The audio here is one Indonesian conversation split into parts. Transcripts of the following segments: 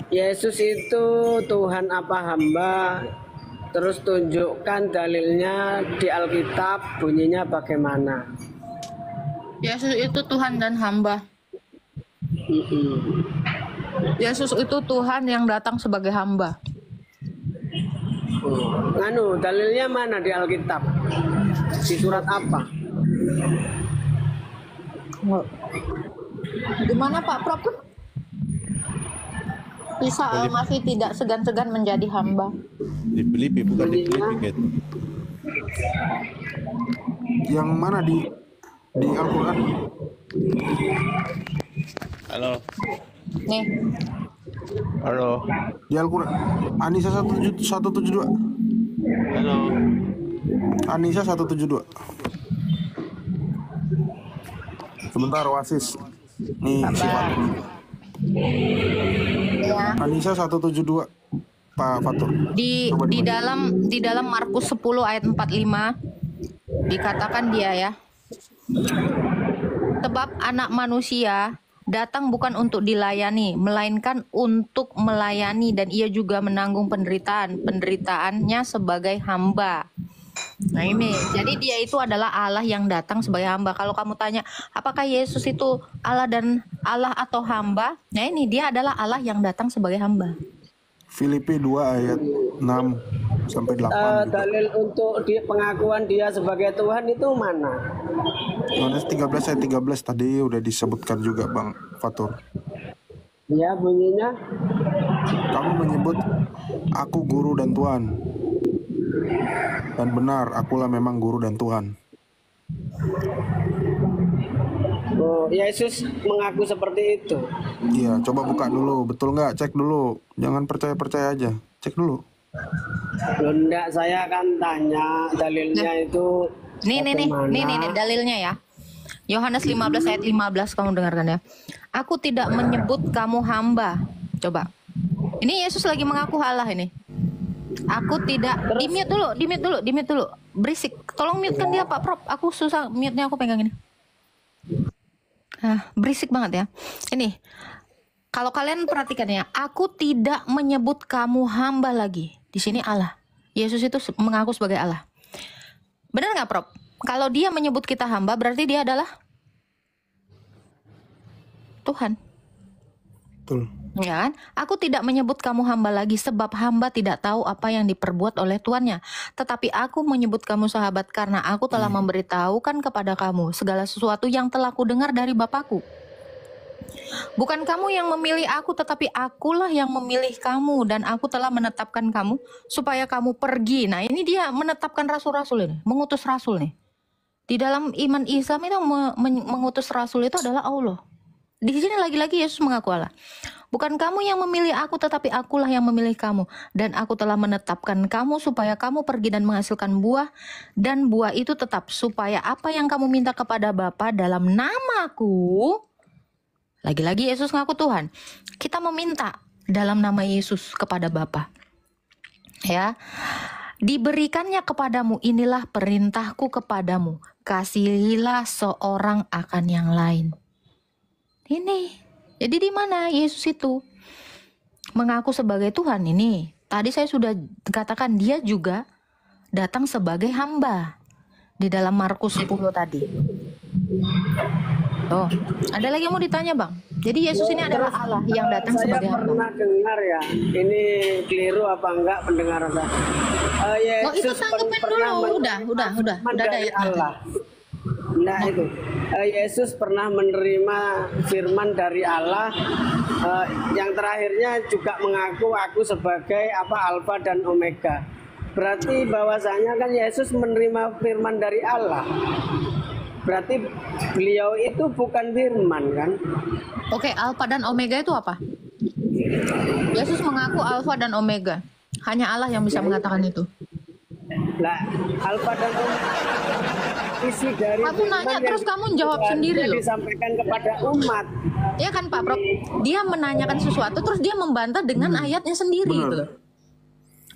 Yesus itu Tuhan apa hamba? Terus tunjukkan dalilnya di Alkitab, bunyinya bagaimana? Yesus itu Tuhan dan hamba. Yesus itu Tuhan yang datang sebagai hamba. Dalilnya mana di Alkitab? Di surat apa? Di mana Pak Prof? Isa masih tidak segan-segan menjadi hamba. Di Filipi, bukan di Filipi gitu. Yang mana di Al-Quran? Halo. Nih, Halo. Di Al-Quran. Anisa 172. Halo. Anisa 172. Sebentar, Oasis. Nih, sifat. ya. Anisa 172. Pak Fatur. Di dalam Markus 10 ayat 45 dikatakan dia ya. Sebab anak manusia datang bukan untuk dilayani, melainkan untuk melayani, dan ia juga menanggung penderitaannya sebagai hamba. Nah ini, jadi dia itu adalah Allah yang datang sebagai hamba. Kalau kamu tanya, apakah Yesus itu Allah atau hamba? Nah ini, dia adalah Allah yang datang sebagai hamba. Filipi 2 ayat 6 sampai 8 gitu. Dalil untuk pengakuan dia sebagai Tuhan itu mana? Yohanes 13 ayat 13 tadi udah disebutkan juga Bang Fatur. Ya, bunyinya Kamu menyebut aku guru dan Tuhan. Dan benar, akulah memang guru dan Tuhan. Yesus mengaku seperti itu. Iya, coba buka dulu, betul nggak? Cek dulu, jangan percaya aja, cek dulu. Enggak, saya akan tanya dalilnya itu. Nih dalilnya ya. Yohanes 15 ayat 15, kamu dengarkan ya. Aku tidak menyebut kamu hamba. Coba. Ini Yesus lagi mengaku Allah ini. Aku tidak. Di mute dulu. Berisik. Tolong mute kan dia Pak Prof. Aku susah mute-nya, aku pegang ini. Berisik banget ya. Ini. Kalau kalian perhatikan ya, aku tidak menyebut kamu hamba lagi. Di sini Allah. Yesus itu mengaku sebagai Allah. Benar nggak Prof? Kalau dia menyebut kita hamba, berarti dia adalah Tuhan. Betul. Ya kan? Aku tidak menyebut kamu hamba lagi, sebab hamba tidak tahu apa yang diperbuat oleh tuannya. Tetapi aku menyebut kamu sahabat karena aku telah memberitahukan kepada kamu segala sesuatu yang telah kudengar dari Bapakku. Bukan kamu yang memilih aku, tetapi akulah yang memilih kamu, dan aku telah menetapkan kamu supaya kamu pergi. Nah ini dia menetapkan rasul-rasul ini, mengutus rasul nih. Di dalam iman Islam itu mengutus rasul itu adalah Allah. Di sini lagi-lagi Yesus mengaku Allah. Bukan kamu yang memilih aku, tetapi akulah yang memilih kamu, dan aku telah menetapkan kamu supaya kamu pergi dan menghasilkan buah, dan buah itu tetap, supaya apa yang kamu minta kepada Bapa dalam namaku. Lagi-lagi Yesus ngaku Tuhan. Kita meminta dalam nama Yesus kepada Bapa. Ya. Diberikannya kepadamu, inilah perintahku kepadamu. Kasihilah seorang akan yang lain. Ini. Jadi di mana Yesus itu mengaku sebagai Tuhan ini? Tadi saya sudah katakan dia juga datang sebagai hamba. Di dalam Markus 10 tadi. Oh, ada lagi yang mau ditanya Bang? Jadi Yesus ini adalah Allah yang datang sebagai hamba. Saya pernah dengar ya, ini keliru apa enggak pendengar saya. Itu tanggepin dulu, udah dari Allah. Nah itu, Yesus pernah menerima firman dari Allah. Yang terakhirnya juga mengaku aku sebagai Alfa dan Omega. Berarti bahwasanya kan Yesus menerima firman dari Allah. Berarti beliau itu bukan firman kan? Oke, Alfa dan Omega itu apa? Yesus mengaku Alfa dan Omega. Hanya Allah yang bisa mengatakan itu. Lah, Alfa dan Omega isi dari kamu nanya terus kamu jawab sendiri loh. Disampaikan kepada umat. Ya kan Pak Prof? Dia menanyakan sesuatu terus dia membantah dengan ayatnya sendiri gitu loh.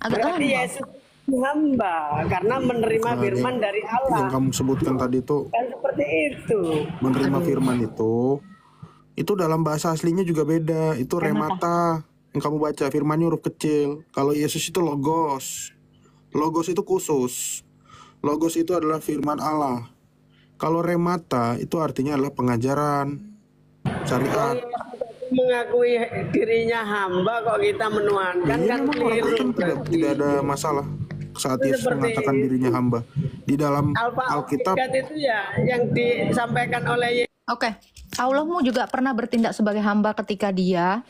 Berarti Yesus hamba karena menerima firman dari Allah. Yang kamu sebutkan tadi itu kan seperti itu. Menerima firman itu dalam bahasa aslinya juga beda. Itu remata. yang kamu baca, firmannya huruf kecil. Kalau Yesus itu logos. Logos itu khusus. Logos itu adalah firman Allah. Kalau remata itu artinya adalah pengajaran syariat. Mengakui dirinya hamba kok kita menuhankan Iya, kan memang orang keliru. Kristen tidak ada masalah saat Yesus mengatakan dirinya hamba. Di dalam Alfa Alkitab, Alkitab itu ya yang disampaikan oleh Oke, Allahmu juga pernah bertindak sebagai hamba ketika dia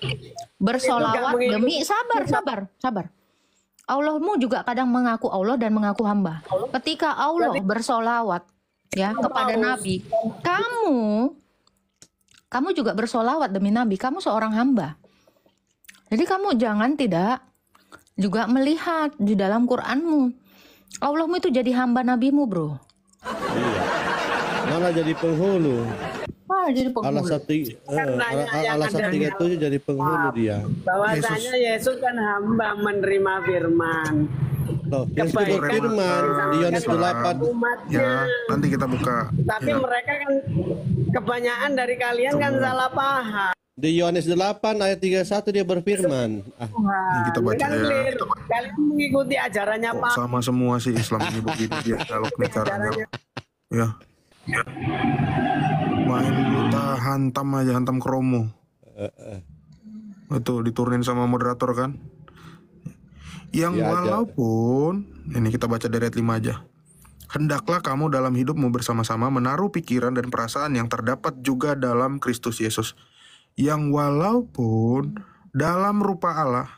bersolawat Itu nggak demi sabar. Allahmu juga kadang mengaku Allah dan mengaku hamba. Ketika Allah bersolawat ya kepada Nabi, kamu juga bersolawat demi Nabi. Kamu seorang hamba. Jadi kamu jangan tidak juga melihat di dalam Quranmu. Allahmu itu jadi hamba nabimu, bro. Iya. Malah jadi penghulu. Jadi penghulu. Allah 137 jadi penghulu dia. bahwasanya Yesus kan hamba menerima firman. Loh, Yesus berfirman di Yohanes 8. Umatnya. ya nanti kita buka. Tapi mereka kan kebanyakan dari kalian kan salah paham. Di Yohanes 8 ayat 31 dia berfirman. Ini kita baca Kan ya. keliru. Kalian mengikuti ajarannya Kok Pak. sama semua sih Islam ini begini dia dialognya caranya. Ya. Main kita hantam kromo. Itu diturunin sama moderator kan. Yang Ya, walaupun ini kita baca dari ayat 5 aja. Hendaklah kamu dalam hidupmu bersama-sama menaruh pikiran dan perasaan yang terdapat juga dalam Kristus Yesus. Yang walaupun dalam rupa Allah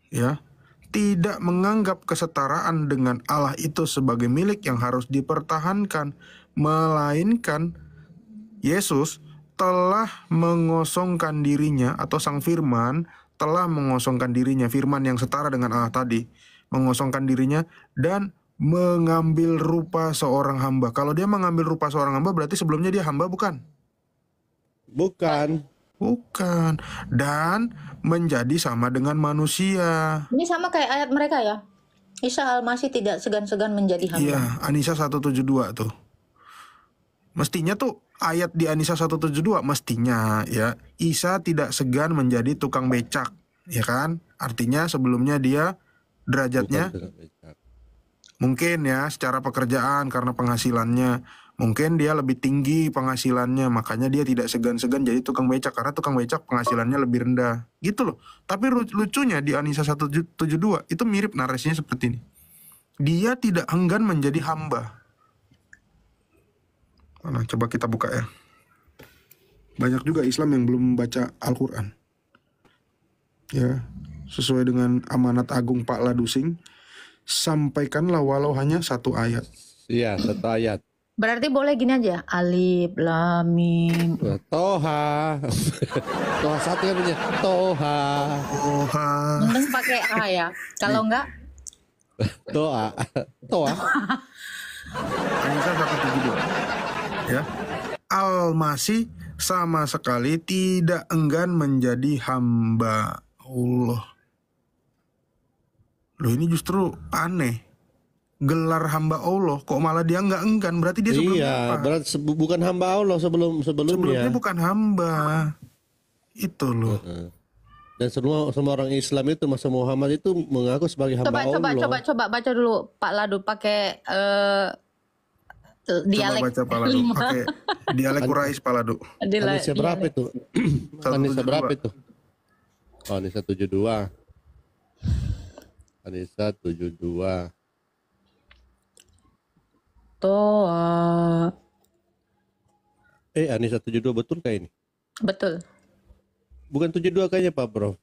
ya tidak menganggap kesetaraan dengan Allah itu sebagai milik yang harus dipertahankan, melainkan Yesus telah mengosongkan dirinya, atau Sang Firman telah mengosongkan dirinya, firman yang setara dengan Allah tadi, mengosongkan dirinya dan mengambil rupa seorang hamba. Kalau dia mengambil rupa seorang hamba berarti sebelumnya dia hamba bukan? Bukan. Bukan. Dan menjadi sama dengan manusia. Ini sama kayak ayat mereka ya. Isa Al-Masih tidak segan-segan menjadi hamba. Iya, Anisa 172 tuh. Mestinya tuh ayat di Anisa 172 mestinya ya, Isa tidak segan menjadi tukang becak, ya kan? Artinya sebelumnya dia derajatnya mungkin ya secara pekerjaan karena penghasilannya mungkin dia lebih tinggi penghasilannya, makanya dia tidak segan-segan jadi tukang becak karena tukang becak penghasilannya lebih rendah. Gitu loh. Tapi lucunya di Anisa 172 itu mirip narasinya seperti ini. Dia tidak enggan menjadi hamba. Nah, coba kita buka ya. Banyak juga Islam yang belum membaca Al-Quran. Ya, sesuai dengan amanat agung Pak Ladusing, sampaikanlah walau hanya satu ayat. Iya, satu ayat. Berarti boleh gini aja. Alif, Lam, Mim. Toha. Toha satu kan punya. Toha. Oha. Mending pakai A ya. Kalau enggak, Toa. Toa. Anisa 172. Ya. Al-Masih sama sekali tidak enggan menjadi hamba Allah. Loh, ini justru aneh. Gelar hamba Allah kok malah dia nggak enggan, berarti dia sebelumnya Iya, apa? berarti bukan hamba Allah sebelumnya. Sebelumnya bukan hamba. Itu loh. Dan semua orang Islam itu masa Muhammad itu mengaku sebagai hamba Allah. coba baca dulu Pak Ladu pakai dialek Coba baca Paladu. lima. Pakai dialek Quraisy Paladu. Anissa berapa dialek. itu? Anissa berapa itu? Oh, Anissa 72. Anissa 72. Toa. Anissa 72 betul kayak ini? Betul. Bukan 72 kayaknya Pak Bro.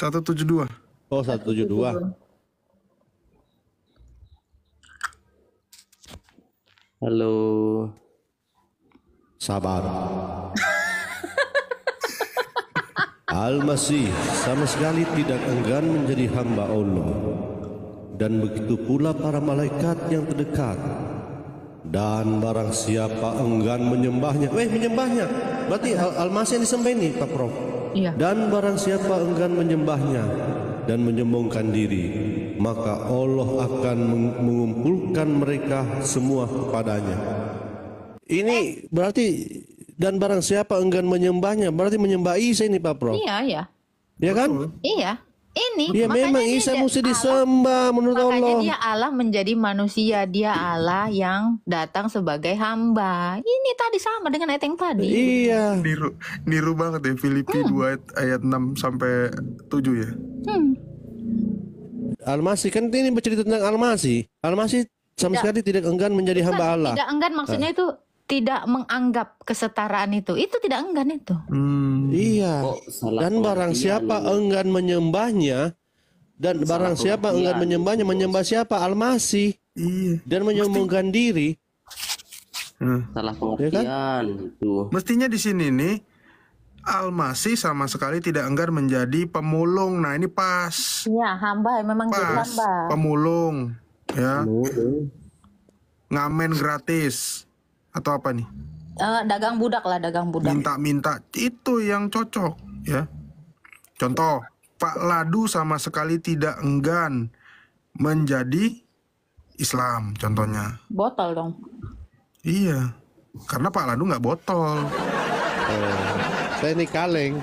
172. Oh, 172. Halo. Sabar. Al-Masih sama sekali tidak enggan menjadi hamba Allah. Dan begitu pula para malaikat yang terdekat. Dan barang siapa enggan menyembahnya. Menyembahnya. Berarti Al-Masih yang disembah ini Pak Prof. Iya. Dan barang siapa enggan menyembahnya dan menyombongkan diri, maka Allah akan mengumpulkan mereka semua kepadanya. Ini berarti dan barang siapa enggan menyembahnya, berarti menyembah Isa ini Pak Prof. Iya, iya. Ya kan? Iya, ini Ya makanya memang dia Isa Allah, mesti disembah menurut makanya Allah. dia Allah menjadi manusia, dia Allah yang datang sebagai hamba. Ini tadi sama dengan ayat yang tadi. Iya. Niru banget ya Filipi 2 ayat 6 sampai 7 ya. Al-Masih kan ini bercerita tentang Al-Masih. Al-Masih sama sekali tidak enggan menjadi hamba Allah. Tidak enggan maksudnya itu tidak menganggap kesetaraan itu. Itu tidak enggan itu. Iya. Oh, salah Dan barang pengertian siapa ini. enggan menyembahnya, dan barang siapa enggan menyembahnya, menyembah siapa? Al-Masih. Iya. Dan menyombongkan diri. Salah pengertian itu. Mestinya di sini nih Al-Masih sama sekali tidak enggan menjadi pemulung. Nah, ini pas. Iya, hamba memang jadi Pas. hamba. Pemulung. Ya. Ngamen gratis. Atau apa nih? Dagang budak lah, dagang budak. Minta-minta. Itu yang cocok. Ya. Contoh. Pak Ladu sama sekali tidak enggan menjadi Islam. Contohnya. Botol dong. Iya. Karena Pak Ladu nggak botol. Saya ini kaleng.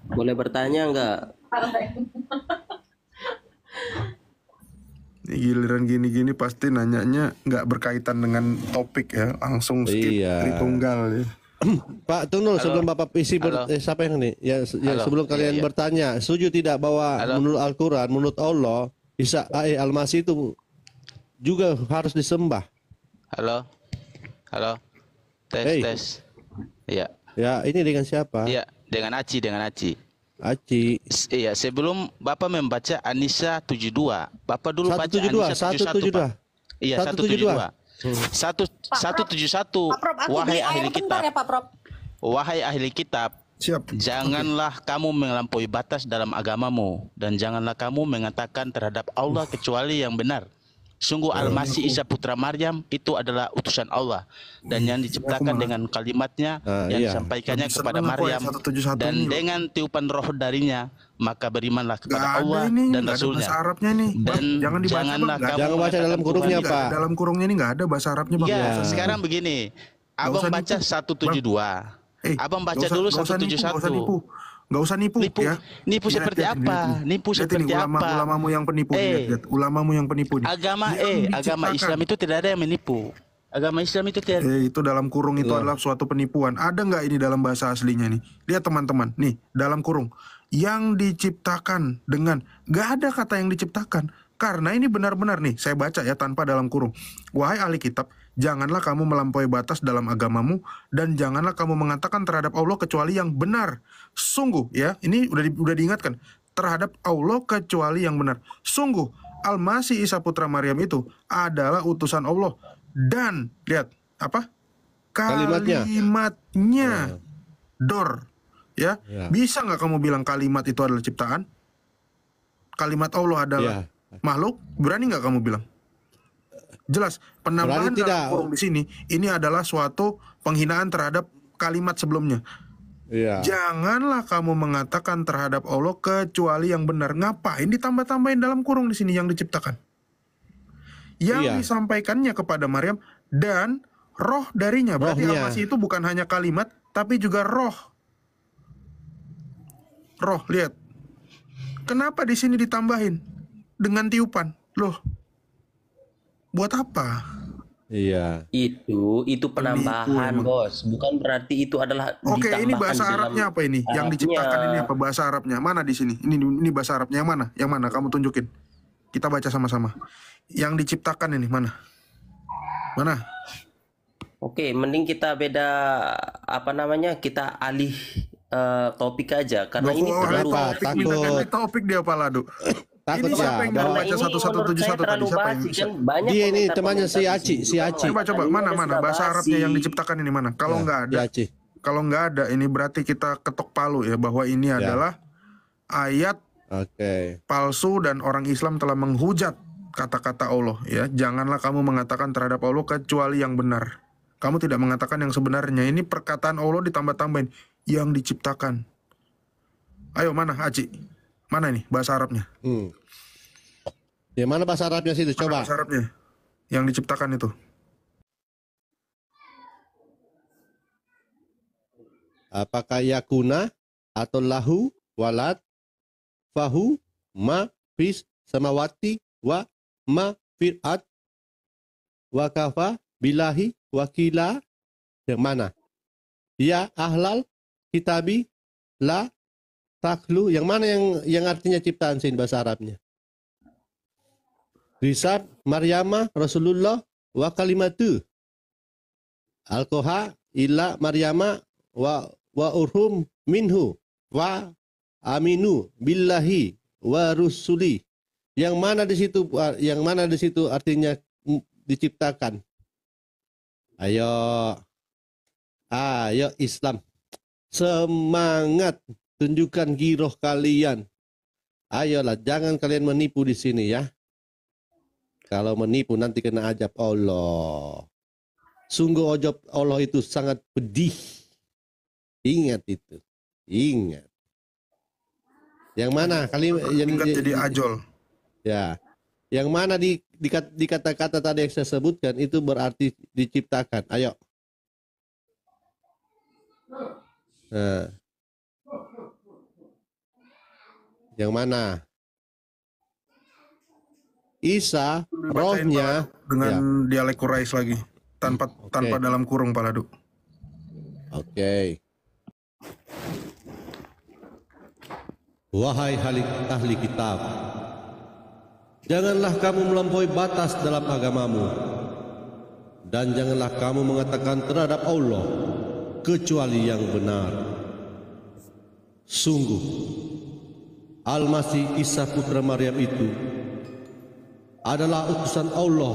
Boleh bertanya nggak? Giliran gini-gini pasti nanyanya nggak berkaitan dengan topik ya, langsung skip Iya. Tritunggal ya. Pak Tunul, sebelum Bapak isi siapa yang ini? Ya, sebelum kalian bertanya, setuju tidak bahwa menurut Al-Quran, menurut Allah, Isa Al-Masih itu juga harus disembah? Halo, tes Hey. tes. Iya, Ya, ini dengan siapa? iya, dengan Aci. Aci. Iya, sebelum Bapak membaca An-Nisa 72, Bapak dulu baca 172, An-Nisa 71, Pak. Iya, 172. 171. Pak Prof, aku Wahai beli ahli air bentar kitab, ya Pak Prof. wahai ahli kitab, Siap. janganlah kamu melampaui batas dalam agamamu, dan janganlah kamu mengatakan terhadap Allah kecuali yang benar. Sungguh Al-Masih Isa putra Maryam itu adalah utusan Allah, dan yang diciptakan dengan kalimatnya yang iya. disampaikannya Bisa kepada kenapa ya Maryam, 171 dan ini, dengan tiupan roh darinya, maka berimanlah Nggak kepada ada Allah ini, dan nggak ada Rasulnya. bahasa Arabnya nih. Bang, Dan jangan dibaca janganlah bang. Nggak ada. Jangan baca dalam mengatakan kurungnya, Tuhan- Pak. Dalam kurungnya ini nggak ada bahasa Arabnya bang. Iya, Ya. sekarang begini. Abang usah baca nipu. 172. Abang baca dulu 171. Nggak usah nipu Nipu, ya. nipu Lihat, seperti lihat, apa? lihat, Nipu lihat seperti ini, apa? Ulamamu yang penipu. Lihat. Ulamamu yang penipu nih. Agama Yang agama diciptakan. Islam itu tidak ada yang menipu. Agama Islam itu tidak. Itu dalam kurung itu adalah suatu penipuan. Ada nggak ini dalam bahasa aslinya nih? Lihat teman-teman, nih dalam kurung. Yang diciptakan dengan, nggak ada kata yang diciptakan. Karena ini benar-benar nih, saya baca ya tanpa dalam kurung. Wahai ahli kitab, janganlah kamu melampaui batas dalam agamamu, dan janganlah kamu mengatakan terhadap Allah kecuali yang benar. Sungguh ya, ini udah diingatkan. Terhadap Allah kecuali yang benar. Sungguh, Al-Masih Isa putra Maryam itu adalah utusan Allah. Dan lihat apa? Kalimatnya. Dor. Ya. Bisa nggak kamu bilang kalimat itu adalah ciptaan? Kalimat Allah adalah makhluk? Berani nggak kamu bilang? Jelas. Penambahan Berani dalam tidak. kurung di sini ini adalah suatu penghinaan terhadap kalimat sebelumnya. Iya. Janganlah kamu mengatakan terhadap Allah kecuali yang benar. Ngapain ditambah-tambahin dalam kurung di sini yang diciptakan? Yang disampaikannya kepada Maryam dan roh darinya. Berarti Rohnya. Al-Masih itu bukan hanya kalimat tapi juga roh. Roh, lihat. Kenapa di sini ditambahin dengan tiupan? Loh. Buat apa? Iya. Itu penambahan, Penipu, Bos. Bukan berarti itu adalah Oke, ini ditambahkan bahasa dalam Arabnya apa ini? Yang Arabnya. diciptakan ini apa bahasa Arabnya? Mana di sini? Ini bahasa Arabnya yang mana? Yang mana? Kamu tunjukin. Kita baca sama-sama. Yang diciptakan ini mana? Mana? Oke, mending kita beda kita alih topik aja karena ini terlalu Topik dia apa Lado? Takut Ini siapa yang ya. baru Karena baca ini 1171 menurut saya tadi? terlalu Siapa yang basi bisa? kan banyak Dia ini komentar- temannya si komentar Aci, di si bawah. Aci. Coba Ini mana sudah bahasa basi. Arabnya yang diciptakan ini mana? Kalau nggak ada, Ya, Ci. kalau nggak ada ini berarti kita ketok palu ya bahwa ini adalah ayat Oke. palsu dan orang Islam telah menghujat kata-kata Allah ya. Janganlah kamu mengatakan terhadap Allah kecuali yang benar. Kamu tidak mengatakan yang sebenarnya. Ini perkataan Allah ditambah-tambahin yang diciptakan. Ayo mana Aci? Mana nih bahasa Arabnya? Ya mana bahasa Arabnya situ? Mana Coba. bahasa Arabnya yang diciptakan itu. Apakah yakuna atau lahu walad fahu ma fis samawati wa ma fil ard wa kafa billahi wakila? Yang mana? Ya ahlal kitabi la taklu. Yang mana yang artinya ciptaan sin bahasa Arabnya? Risab Maryama Rasulullah wa kalimatu alkoha illa Maryama wa urhum minhu wa aminu billahi wa rusuli. Yang mana di situ artinya diciptakan? Ayo Islam, semangat, tunjukkan giroh kalian. Ayolah, jangan kalian menipu di sini ya. Kalau menipu nanti kena ajab Allah. Sungguh ajab Allah itu sangat pedih. Ingat itu. Ingat. Yang mana yang jadi ajol. Ya. Yang mana di kata-kata tadi yang saya sebutkan itu berarti diciptakan. Ayo. Nah. Yang mana? Isa rohnya dengan dialek Quraisy lagi tanpa dalam kurung Paladu. Oke. Wahai ahli kitab, janganlah kamu melampaui batas dalam agamamu, dan janganlah kamu mengatakan terhadap Allah kecuali yang benar. Sungguh Al-Masih Isa putra Maryam itu adalah utusan Allah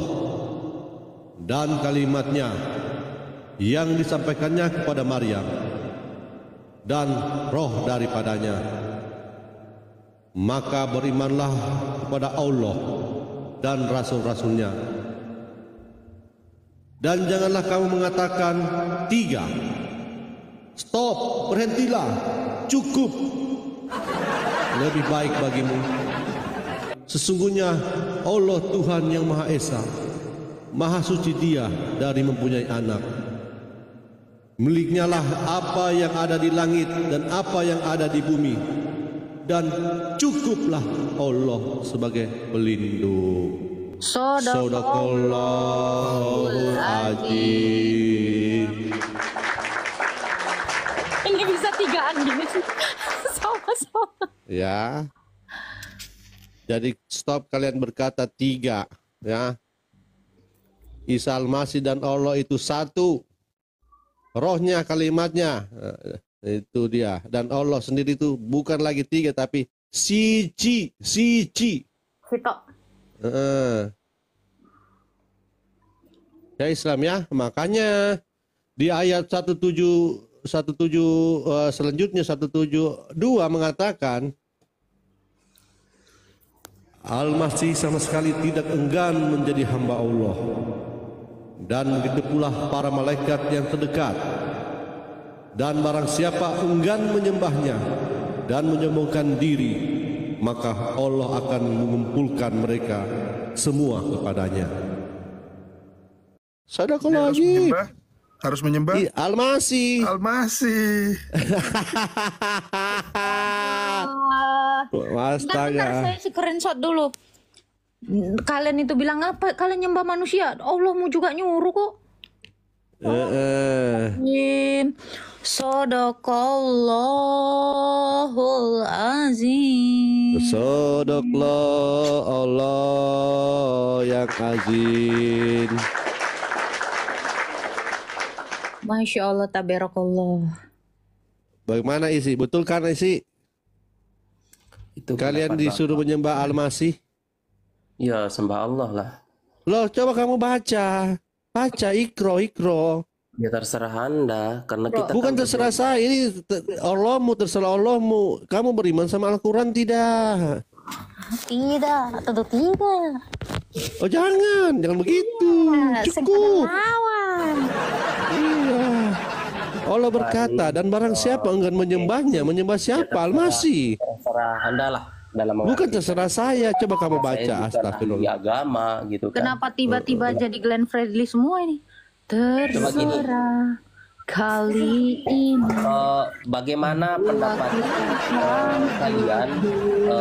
dan kalimatnya yang disampaikannya kepada Maryam dan roh daripadanya. Maka berimanlah kepada Allah dan rasul-rasulnya. Dan janganlah kamu mengatakan 3. Stop, berhentilah, cukup. Lebih baik bagimu. Sesungguhnya Allah Tuhan yang Maha Esa, Maha Suci Dia dari mempunyai anak. Miliknya lah apa yang ada di langit dan apa yang ada di bumi. Dan cukuplah Allah sebagai pelindung. Shadaqallahul Azim. Ini bisa 3-an gini sih. Sama-sama. Ya. Jadi stop kalian berkata 3 ya. Isa Al-Masih dan Allah itu satu. Rohnya, kalimatnya. Itu dia. Dan Allah sendiri itu bukan lagi 3 tapi siji. Sitok. Ya Islam ya. Makanya di ayat 17 selanjutnya 172 mengatakan Al-Masih sama sekali tidak enggan menjadi hamba Allah. Dan begitu pula para malaikat yang terdekat. Dan barang siapa enggan menyembahnya dan menyombongkan diri, maka Allah akan mengumpulkan mereka semua kepadanya. Sadaqallahu azim. Harus menyembah Al-Masih. Al-Masih. Bentar, saya screenshot dulu. Kalian itu bilang apa? Kalian nyembah manusia? Allah mau juga nyuruh kok. Shadaqallahul azim. Shadaqallah Allah yang azim. Masya Allah, tabarakallah. Bagaimana isi? Betul kan isi? Itu kalian disuruh menyembah Al-Masih? Ya, sembah Allah lah. Loh, coba kamu baca. Baca, ikro. Ya terserah Anda, karena kita bukan kan terserah saya, ini Allahmu, terserah Allahmu. Kamu beriman sama Al-Quran tidak? Tidak, tentu tidak. Oh jangan begitu. Cukup. Iya. Allah berkata, dan barang siapa enggan menyembahnya, menyembah siapa? Al-Masih. Terserah Anda lah. Bukan terserah saya. Coba kamu baca. Astagfirullah. Agama gitu kan. Kenapa tiba-tiba jadi Glenn Fredly semua ini? Terserah kali ini. Bagaimana pendapat kalian?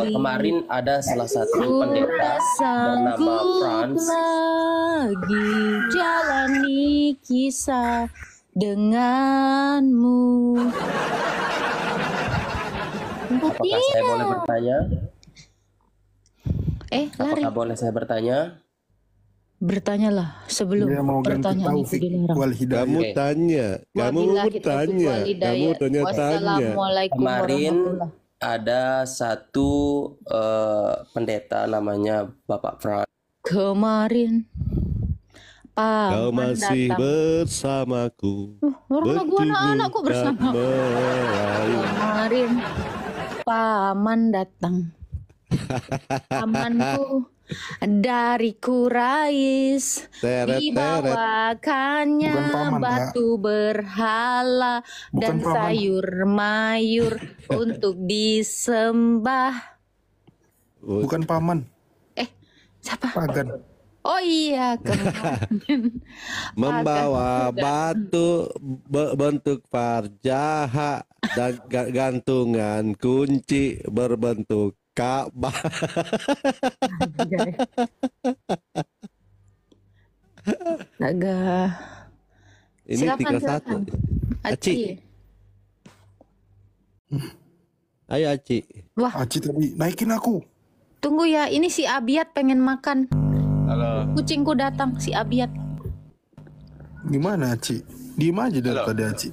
Kemarin ada salah satu pendeta bernama Franz. Lagi jalani kisah denganmu. Apakah saya boleh bertanya? Lari. Apakah boleh saya bertanya? Bertanyalah sebelum Dia mau ganti pertanyaan itu Taufik dilarang. wal hidayah. Kamu tanya, kamu Wabillahi taufiq bertanya, wal hidayah. kamu tanya. Wassalamualaikum Kemarin warahmatullahi. ada satu pendeta namanya Bapak Franz. Kemarin Kau paman masih datang. bersamaku. Orang lagu anak-anak kok bersama. Merayu. Kemarin paman datang. Pamanku dari Quraisy Teret, teret. dibawakannya Bukan paman, Pak. batu berhala dan paman. sayur mayur untuk disembah. Bukan paman, Siapa? pagan. Oh iya, kemarin Membawa batu berbentuk farjaha dan gantungan kunci berbentuk Ka'bah. agak. Ini Silakan, 31. silakan. Aci. Ayo Aci. Wah, Aci tadi naikin aku. tunggu ya, ini si Abiat pengen makan. Halo. Kucingku datang, si Abiat. Gimana Aci? Diem aja dari Halo. tadi Aci.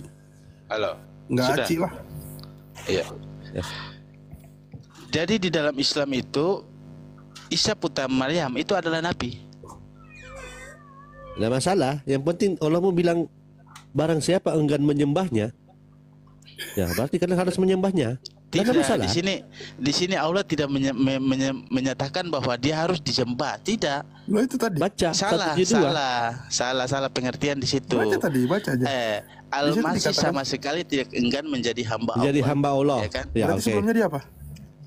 Halo. Nggak Sudah? Aci lah. Iya. Jadi di dalam Islam itu Isa putra Maryam itu adalah nabi. Tidak masalah. Yang penting Allah mau bilang barang siapa enggan menyembahnya, ya berarti kalian harus menyembahnya. Tidak ada masalah. Di sini Allah tidak menyatakan bahwa dia harus disembah. Tidak. Lo itu tadi. Baca Salah, 172. salah pengertian di situ. Baca tadi, baca aja. Al-Masih dikatakan- sama sekali tidak enggan menjadi hamba Jadi Allah. hamba Allah. Ya kan? Ya Berarti oke. sebelumnya dia apa?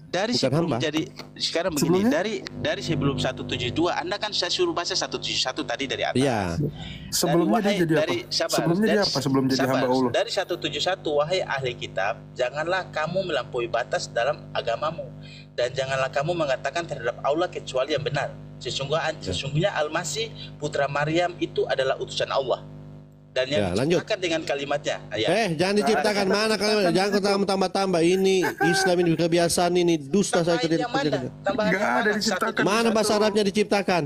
Dari Bukan sebelum hamba. jadi sekarang begini, Sebelumnya? dari sebelum 172 Anda kan saya suruh baca 171 tadi dari atas. Iya. Sebelumnya dia jadi apa? Sebelumnya dia apa sebelum jadi hamba Allah? Dari 171 wahai ahli kitab, janganlah kamu melampaui batas dalam agamamu dan janganlah kamu mengatakan terhadap Allah kecuali yang benar. Sesungguhnya Al-Masih putra Maryam itu adalah utusan Allah. Dan yang Ya, lanjut. diciptakan dengan kalimatnya. Ya. Jangan diciptakan mana kalian, jangan tambah-tambah ini Islam ini kebiasaan ini dusta saya Tambahan yang mana? Tambahan Nggak yang ada mana? diciptakan. Mana bahasa Arabnya diciptakan?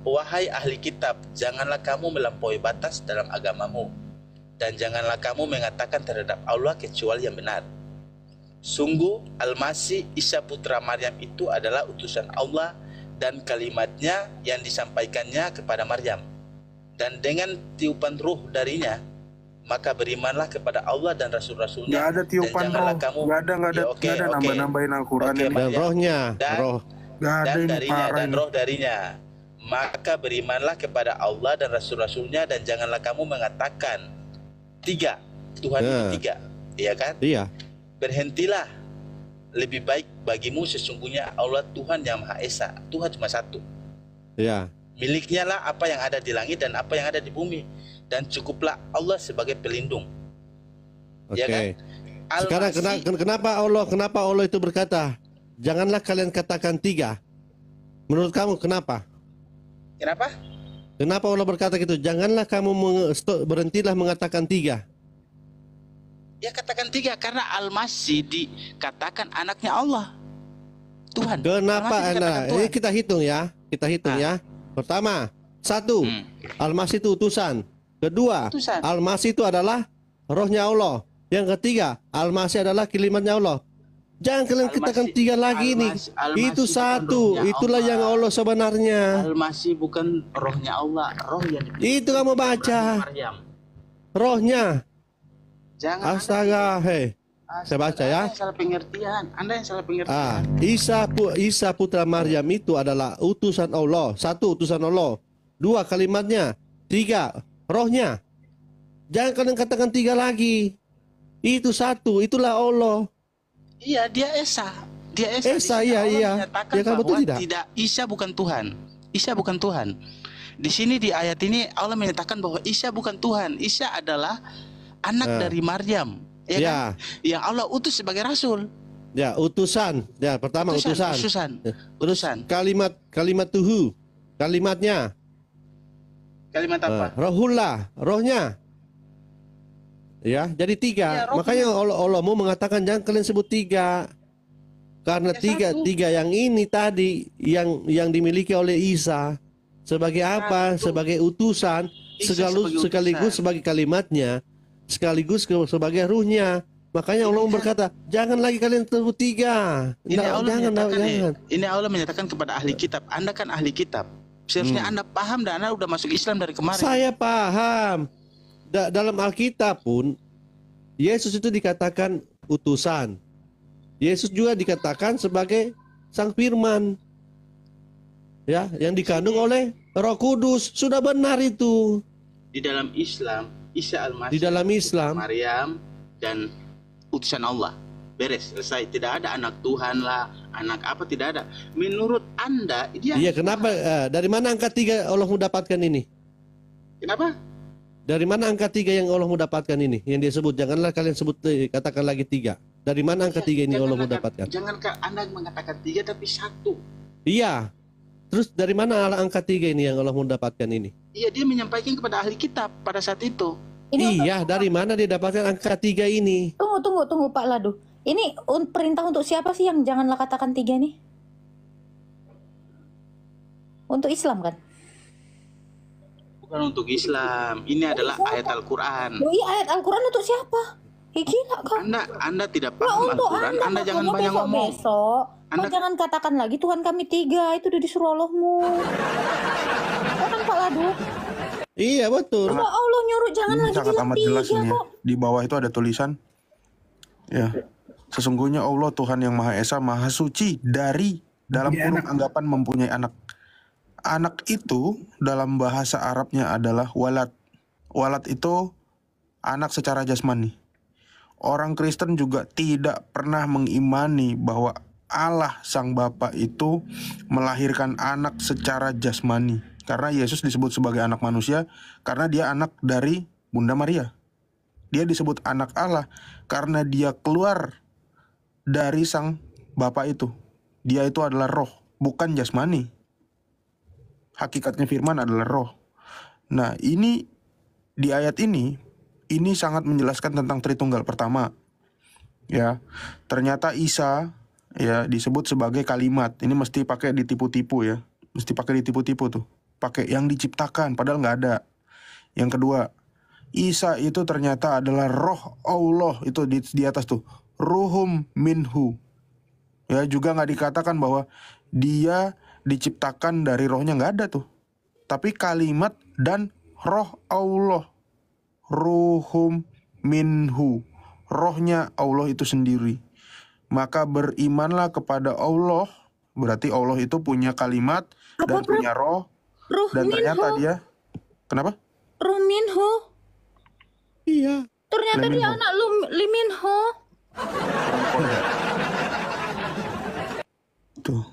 Wahai ahli kitab, janganlah kamu melampaui batas dalam agamamu dan janganlah kamu mengatakan terhadap Allah kecuali yang benar. Sungguh Al-Masih Isa putra Maryam itu adalah utusan Allah dan kalimatnya yang disampaikannya kepada Maryam. Dan dengan tiupan ruh darinya, maka berimanlah kepada Allah dan Rasul-Rasulnya. Nggak ada tiupan dan janganlah roh. kamu Nggak ada Ya, oke, nggak ada oke. nambah-nambahin Al-Quran Oke, ini. Dan Ya. rohnya, Dan- roh. Nggak ada dan ini darinya parah dan ini. roh darinya, maka berimanlah kepada Allah dan Rasul-Rasulnya dan janganlah kamu mengatakan tiga, Tuhan itu Nah. tiga, ya kan? Iya. Berhentilah, lebih baik bagimu sesungguhnya Allah Tuhan yang Maha Esa, Tuhan cuma satu. Iya. Miliknya lah apa yang ada di langit dan apa yang ada di bumi, dan cukuplah Allah sebagai pelindung. Oke. Ya kan? Sekarang Al-Masih- kenapa Allah itu berkata, janganlah kalian katakan tiga. Menurut kamu kenapa? Kenapa? Kenapa Allah berkata gitu? Janganlah kamu berhentilah mengatakan tiga. Ya katakan tiga karena Al-Masih dikatakan anaknya Allah, Tuhan. Kenapa Al-Masih Anda? dikatakan Ini Tuhan. kita hitung ya. Kita hitung ya. Pertama, satu, Al-Masih itu utusan. Kedua, Utusan. Al-Masih itu adalah rohnya Allah. Yang ketiga, Al-Masih adalah kalimatnya Allah. Jangan kalian Al-Masih- katakan tiga lagi nih. Al-Masih Itu bukan satu. rohnya Itulah Allah. yang Allah sebenarnya. Al-Masih bukan rohnya Allah, roh yang dipilih Itu kamu baca. Maryam. Rohnya. Jangan Astaga, hei. Saya baca ya. Anda yang salah pengertian. Anda yang salah pengertian. Isa putra Maryam itu adalah utusan Allah. Satu, utusan Allah. Dua, kalimatnya. Tiga, rohnya. Jangan kalian katakan tiga lagi. Itu satu, itulah Allah. Iya, dia Esa. Dia Esa. Esa, Di sini iya, Allah iya. menyatakan Ya kan, betul bahwa tidak? Isa bukan Tuhan. Isa bukan Tuhan. Di sini di ayat ini Allah menyatakan bahwa Isa bukan Tuhan. Isa adalah anak dari Maryam, ya kan? Yang Allah utus sebagai rasul. Ya, utusan. Ya, pertama utusan. Terus kalimat tuhu. Kalimatnya. Kalimat apa? Rohullah, rohnya. Ya, jadi 3. Makanya Allah mau mengatakan jangan kalian sebut 3. Karena tiga yang ini tadi yang dimiliki oleh Isa sebagai apa? Sebagai utusan, sekaligus sebagai kalimatnya, sekaligus sebagai ruhnya. Makanya Allah berkata, jangan lagi kalian sebut 3. Ini Allah menyatakan kepada ahli kitab, Anda kan ahli kitab. Seharusnya Anda paham dan Anda udah masuk Islam dari kemarin. Saya paham. Dalam Alkitab pun Yesus itu dikatakan utusan. Yesus juga dikatakan sebagai Sang Firman. Ya, yang dikandung oleh Roh Kudus. Sudah benar itu. Di dalam Islam, Isa Al-Masih, di dalam Islam, Maryam dan utusan Allah. Beres, selesai. Tidak ada anak Tuhan lah, anak apa, tidak ada. Menurut Anda, dia. Iya, kenapa? Dari mana angka 3 Allah mendapatkan ini? Kenapa? Dari mana angka 3 yang Allah mendapatkan ini? Yang dia sebut, janganlah kalian sebut, katakan lagi 3. Dari mana angka 3 ini Allah mendapatkan? Jangan Anda mengatakan 3 tapi 1. Iya. Terus dari mana angka 3 ini yang Allah mendapatkan ini? Iya, dia menyampaikan kepada ahli kitab pada saat itu. Iya, dari mana dia dapatkan angka 3 ini? Tunggu Pak Ladu. Ini perintah untuk siapa sih yang janganlah katakan 3 nih? Untuk Islam kan? Bukan untuk Islam. Ini adalah ayat Al-Quran. Iya, ayat Al-Quran untuk siapa? Gila kau. Anda tidak paham Al-Quran. Anda jangan banyak ngomong. Anda jangan katakan lagi Tuhan kami 3. Itu udah disuruh Allahmu. Kan Pak Ladu? Iya, betul. Allah nyuruh jangan lagi sangat bilang amat jelas 3 ini ya. kok. Di bawah itu ada tulisan, ya, sesungguhnya Allah Tuhan yang Maha Esa, Maha Suci dari dalam kurung anggapan mempunyai anak. Anak itu dalam bahasa Arabnya adalah walad. Walad itu anak secara jasmani. Orang Kristen juga tidak pernah mengimani bahwa Allah Sang Bapa itu melahirkan anak secara jasmani. Karena Yesus disebut sebagai anak manusia karena dia anak dari Bunda Maria. Dia disebut anak Allah karena dia keluar dari Sang Bapa itu. Dia itu adalah roh, bukan jasmani. Hakikatnya firman adalah roh. Nah, ini di ayat ini sangat menjelaskan tentang Tritunggal. Pertama, ya, ternyata Isa ya disebut sebagai kalimat. Ini mesti pakai ditipu-tipu ya. Mesti pakai ditipu-tipu tuh. Pakai yang diciptakan padahal nggak ada. Yang kedua, Isa itu ternyata adalah roh Allah. Itu di atas tuh, ruhum minhu. Ya, juga nggak dikatakan bahwa dia diciptakan dari rohnya, nggak ada tuh. Tapi kalimat dan roh Allah, ruhum minhu, rohnya Allah itu sendiri. Maka berimanlah kepada Allah, berarti Allah itu punya kalimat dan punya roh. Dan ternyata dia, kenapa? Ruh minhu. Iya. Ternyata dia anak Liminho. Tuh.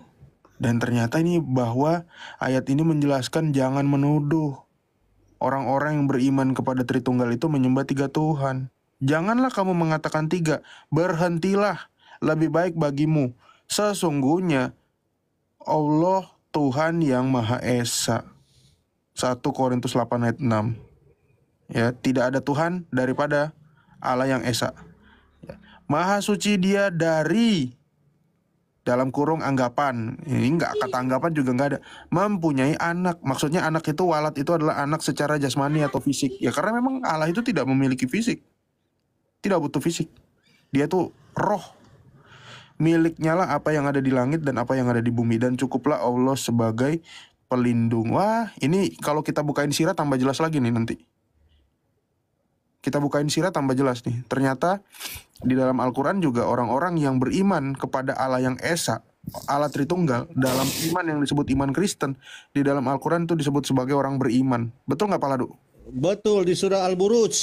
Dan ternyata ini bahwa ayat ini menjelaskan jangan menuduh orang-orang yang beriman kepada Tritunggal itu menyembah 3 Tuhan. Janganlah kamu mengatakan 3, berhentilah, lebih baik bagimu. Sesungguhnya Allah Tuhan yang Maha Esa. 1 Korintus 8 ayat 6. Ya, tidak ada Tuhan daripada Allah yang Esa. Ya. Maha suci dia dari dalam kurung anggapan. Ini enggak, kata anggapan juga enggak ada. Mempunyai anak. Maksudnya anak itu walad itu adalah anak secara jasmani atau fisik. Ya karena memang Allah itu tidak memiliki fisik. Tidak butuh fisik. Dia tuh roh. Miliknya lah apa yang ada di langit dan apa yang ada di bumi. Dan cukuplah Allah sebagai pelindung. Wah, ini kalau kita bukain sirah tambah jelas lagi nih nanti. Kita bukain sirah tambah jelas nih. Ternyata di dalam Al-Quran juga orang-orang yang beriman kepada Allah yang Esa, Allah Tritunggal, dalam iman yang disebut iman Kristen, di dalam Al-Quran itu disebut sebagai orang beriman. Betul nggak Pak Ladu? Betul, di surah Al-Buruj.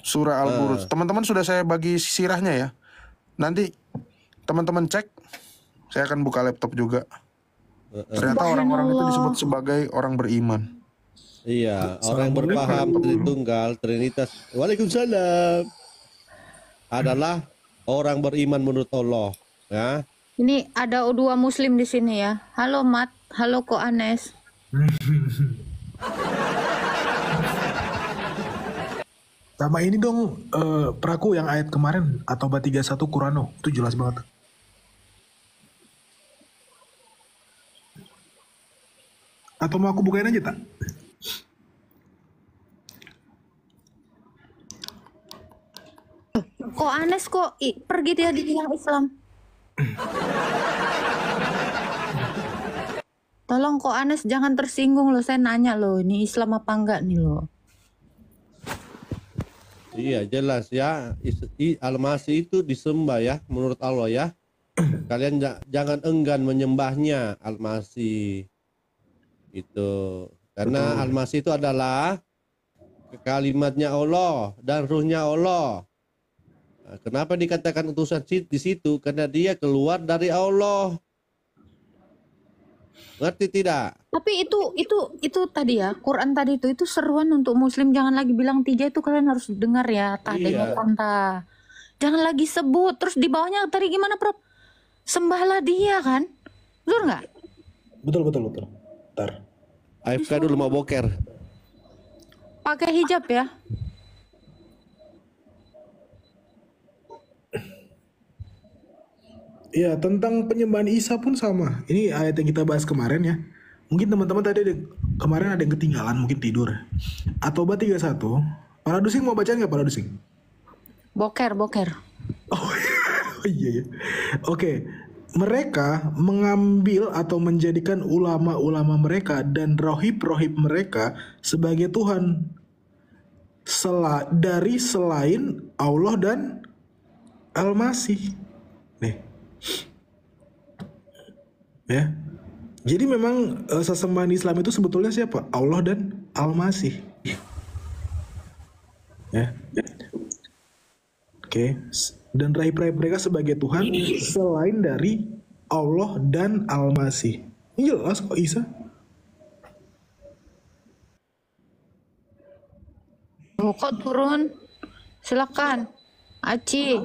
Surah Al-Buruj. Teman-teman sudah saya bagi sirahnya ya. Nanti teman-teman cek. Saya akan buka laptop juga. Ternyata orang-orang itu disebut sebagai orang beriman. Iya, orang yang berpaham Tritunggal, Trinitas. Waalaikumsalam. Adalah orang beriman menurut Allah, ya. Ini ada dua muslim di sini ya. Halo Mat, halo Ko Anes. Sama ini dong, Praku yang ayat kemarin atau 31 Qurano itu jelas banget. Atau mau aku bukain aja tak? Ko Anes kok pergi dia di yang Islam. Tolong Ko Anes jangan tersinggung loh, saya nanya loh, ini Islam apa enggak nih loh. Iya, jelas ya. Al-Masih itu disembah ya menurut Allah ya. Kalian jangan enggan menyembahnya Al-Masih. Itu karena Al-Masih itu adalah kalimatnya Allah dan ruhnya Allah. Nah, kenapa dikatakan utusan di situ? Karena dia keluar dari Allah. Ngerti tidak? Tapi itu tadi ya, Quran tadi itu seruan untuk muslim, jangan lagi bilang 3 itu kalian harus dengar ya, tadanya tanta. Jangan lagi sebut, terus di bawahnya tadi gimana Prof? Sembahlah dia kan? Betul nggak? Betul. Ntar. AFK dulu mau boker. Pakai hijab ya. Ya, tentang penyembahan Isa pun sama. Ini ayat yang kita bahas kemarin ya. Mungkin teman-teman kemarin ada yang ketinggalan, mungkin tidur. At-Taubah 31. Para Dusing mau bacaan nggak Para Dusing? Boker. Oh iya. Oke. Mereka mengambil atau menjadikan ulama-ulama mereka dan rohib-rohib mereka sebagai Tuhan dari selain Allah dan Al-Masih. Nih. Ya. Jadi memang sesembahan Islam itu sebetulnya siapa? Allah dan Al-Masih. Ya. Oke. Dan rahib-rahib mereka sebagai Tuhan selain dari Allah dan Al-Masih. Ini jelas kok Isa. Oh, kok turun? Silakan. Aci.